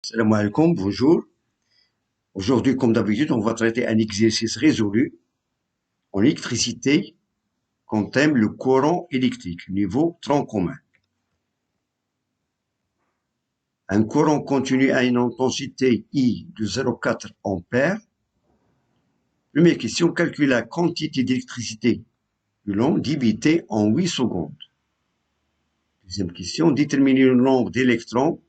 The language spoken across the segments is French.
Salam alaikum, bonjour. Aujourd'hui, comme d'habitude, on va traiter un exercice résolu en électricité qu'on thème le courant électrique, niveau tronc commun. Un courant continu à une intensité I de 0,4 ampères. Première question, calcule la quantité d'électricité coulomb divisée en 8 secondes. Deuxième question, déterminer le nombre d'électrons,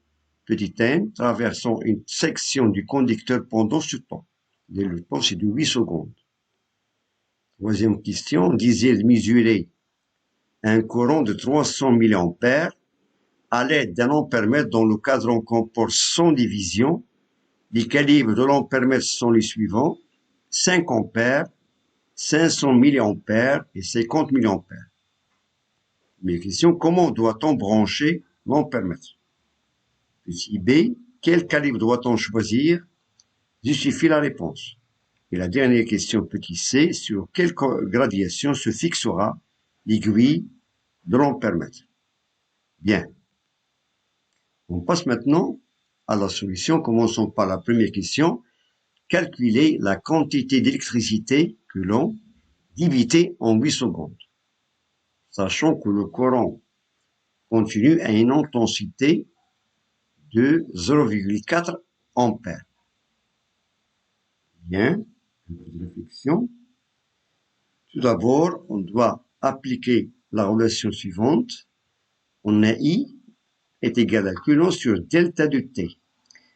petit n, traversant une section du conducteur pendant ce temps. Le temps, c'est de 8 secondes. Troisième question, désire mesurer un courant de 300 mA à l'aide d'un ampèremètre dont le cadran comporte 100 divisions. Les calibres de l'ampèremètre sont les suivants: 5 ampères, 500 mA et 50 mA. Mais question, comment doit-on brancher l'ampèremètre? Petit B, quel calibre doit-on choisir? Justifie la réponse. Et la dernière question, petit C, sur quelle graduation se fixera l'aiguille de l'ampèremètre? Bien. On passe maintenant à la solution. Commençons par la première question. Calculer la quantité d'électricité coulomb divisée en 8 secondes. Sachant que le courant continu a une intensité de 0,4 ampères. Bien, un peu de réflexion. Tout d'abord, on doit appliquer la relation suivante. On a I est égal à coulomb sur delta de T.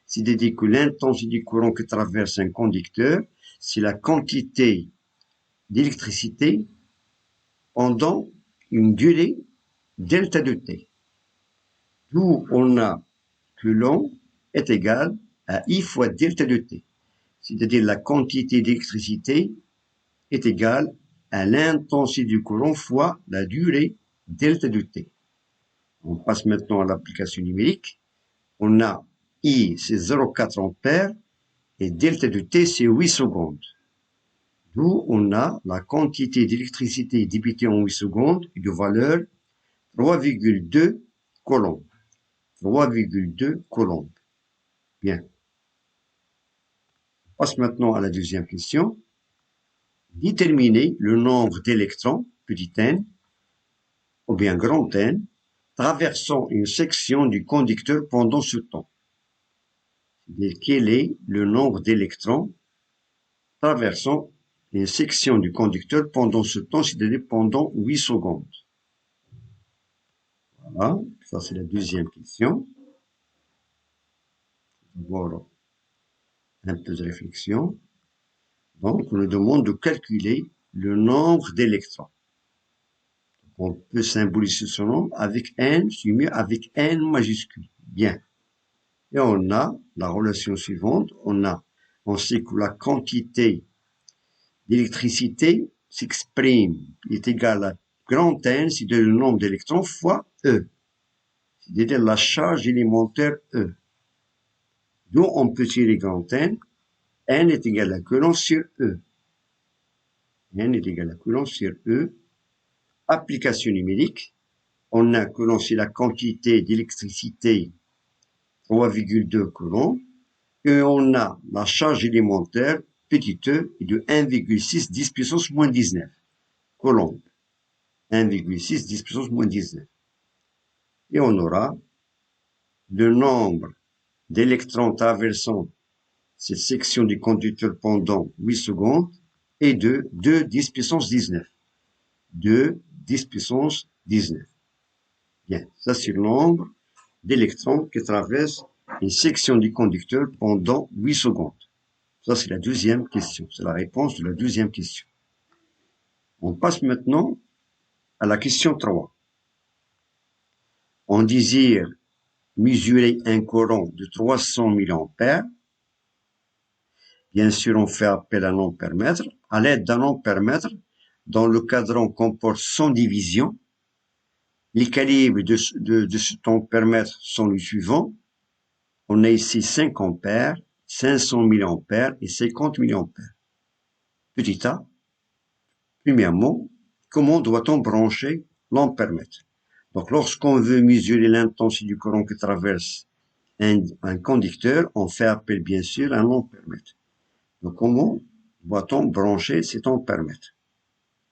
C'est-à-dire que l'intensité du courant que traverse un conducteur, c'est la quantité d'électricité pendant une durée delta de T. D'où on a coulomb est égal à I fois delta de T. C'est-à-dire la quantité d'électricité est égale à l'intensité du courant fois la durée delta de T. On passe maintenant à l'application numérique. On a I, c'est 0,4 ampères, et delta de T, c'est 8 secondes. D'où on a la quantité d'électricité débitée en 8 secondes de valeur 3,2 coulombs. 3,2 coulombs. Bien. On passe maintenant à la deuxième question. Déterminer le nombre d'électrons, petit n, ou bien grand N, traversant une section du conducteur pendant ce temps. C'est-à-dire quel est le nombre d'électrons traversant une section du conducteur pendant ce temps, c'est-à-dire pendant 8 secondes. Voilà, ça c'est la deuxième question. Voilà, un peu de réflexion. Donc, on nous demande de calculer le nombre d'électrons. On peut symboliser ce nombre avec n, c'est mieux avec n majuscule. Bien. Et on a la relation suivante. On sait que la quantité d'électricité s'exprime, est égale à grand N, c'est-à-dire le nombre d'électrons fois E. C'est-à-dire la charge élémentaire E. D'où on peut tirer grand N. N est égal à coulomb sur E. N est égal à coulomb sur E. Application numérique. On a coulomb c'est la quantité d'électricité 3,2 coulombs. Et on a la charge élémentaire, petit e, est de 1,6 10 puissance moins 19 coulombs. 1,6 10 puissance moins 19. Et on aura le nombre d'électrons traversant cette section du conducteur pendant 8 secondes est de 2 10 puissance 19. 2 10 puissance 19. Bien, ça c'est le nombre d'électrons qui traversent une section du conducteur pendant 8 secondes. Ça c'est la deuxième question. C'est la réponse de la deuxième question. On passe maintenant à la question 3. On désire mesurer un courant de 300 mA. Bien sûr, on fait appel à un ampèremètre. À l'aide d'un ampèremètre, dont le cadran comporte 100 divisions, les calibres de cet ampèremètre sont les suivants. On a ici 5 ampères, 500 mA et 50 mA. Petit a, premièrement, comment doit-on brancher l'ampèremètre? Donc, lorsqu'on veut mesurer l'intensité du courant qui traverse un conducteur, on fait appel bien sûr à un ampèremètre. Donc comment doit-on brancher cet ampèremètre?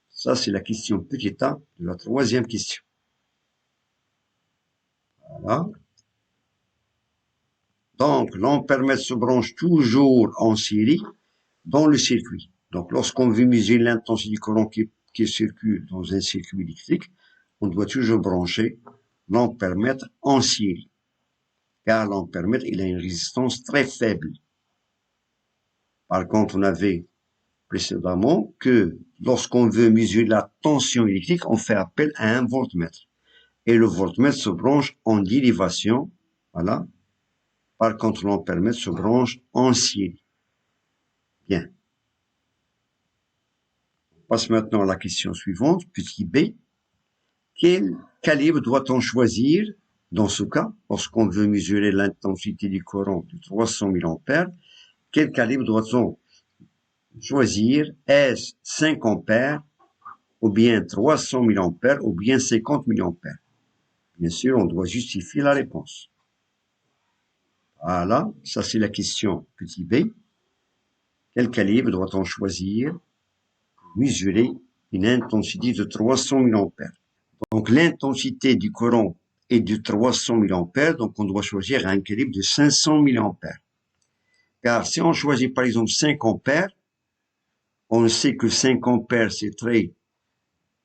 Ça, c'est la question petit a de la troisième question. Voilà. Donc, l'ampèremètre se branche toujours en série dans le circuit. Donc, lorsqu'on veut mesurer l'intensité du courant qui circule dans un circuit électrique, on doit toujours brancher l'ampèremètre en série. Car l'ampèremètre, il a une résistance très faible. Par contre, on avait précédemment que lorsqu'on veut mesurer la tension électrique, on fait appel à un voltmètre. Et le voltmètre se branche en dérivation, voilà. Par contre, l'ampèremètre se branche en série. Bien. On passe maintenant à la question suivante, petit b. Quel calibre doit-on choisir dans ce cas, lorsqu'on veut mesurer l'intensité du courant de 300 000 ampères? Quel calibre doit-on choisir? Est-ce 5 ampères, ou bien 300 000 ampères, ou bien 50 000 ampères? Bien sûr, on doit justifier la réponse. Voilà, ça c'est la question petit b. Quel calibre doit-on choisir pour mesurer une intensité de 300 000 ampères? Donc l'intensité du courant est de 300 000 ampères, donc on doit choisir un calibre de 500 000 ampères. Car si on choisit par exemple 5 ampères, on sait que 5 ampères c'est très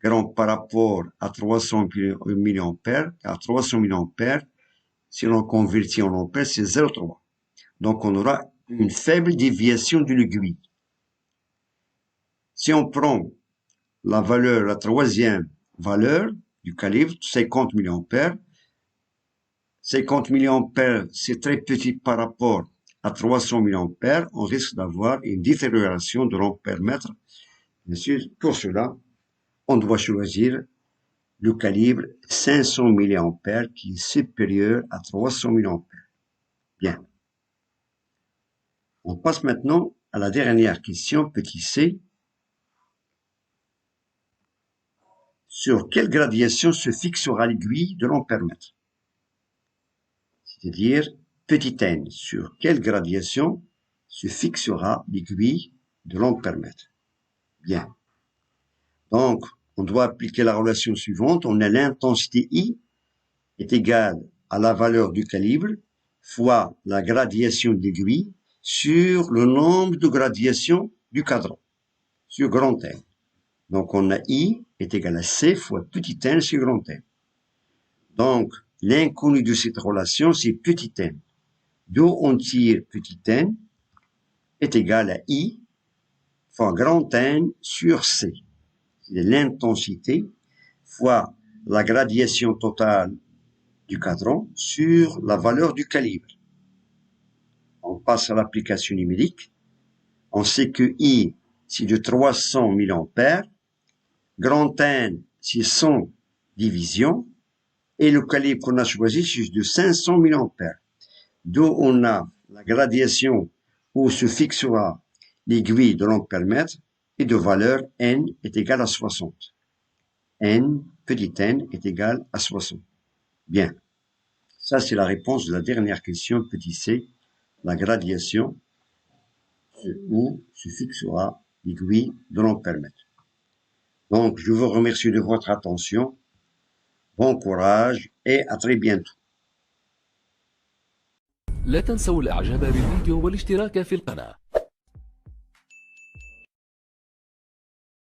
grand par rapport à 300 000 ampères, car 300 000 ampères, si l'on convertit en ampères, c'est 0,3. Donc on aura une faible déviation de l'aiguille. Si on prend la valeur, la troisième valeur du calibre, 50 mA, 50 mA, c'est très petit par rapport à 300 mA, on risque d'avoir une détérioration de l'ampèremètre. Bien sûr, pour cela, on doit choisir le calibre 500 mA qui est supérieur à 300 mA. Bien. On passe maintenant à la dernière question, petit c. Sur quelle gradation se fixera l'aiguille de l'ampèremètre? C'est-à-dire, petit n, sur quelle gradation se fixera l'aiguille de l'ampèremètre? Bien. Donc, on doit appliquer la relation suivante. On a l'intensité I est égale à la valeur du calibre fois la gradation de l'aiguille sur le nombre de gradations du cadran, sur grand N. Donc, on a I est égal à C fois petit n sur grand N. Donc, l'inconnu de cette relation, c'est petit n. D'où on tire petit n est égal à I fois grand N sur C. C'est l'intensité fois la gradation totale du cadran sur la valeur du calibre. On passe à l'application numérique. On sait que I, c'est de 300 mA, grand N, c'est 100 divisions, et le calibre qu'on a choisi, c'est de 500 mA. D'où on a la gradation où se fixera l'aiguille de l'ampèremètre et de valeur n est égal à 60. N, petit n, est égal à 60. Bien. Ça, c'est la réponse de la dernière question, petit c, la gradation où se fixera l'aiguille de l'ampèremètre. Donc, je vous remercie de votre attention. Bon courage et à très bientôt. لا تنسوا الإعجاب بالفيديو والاشتراك في القناة.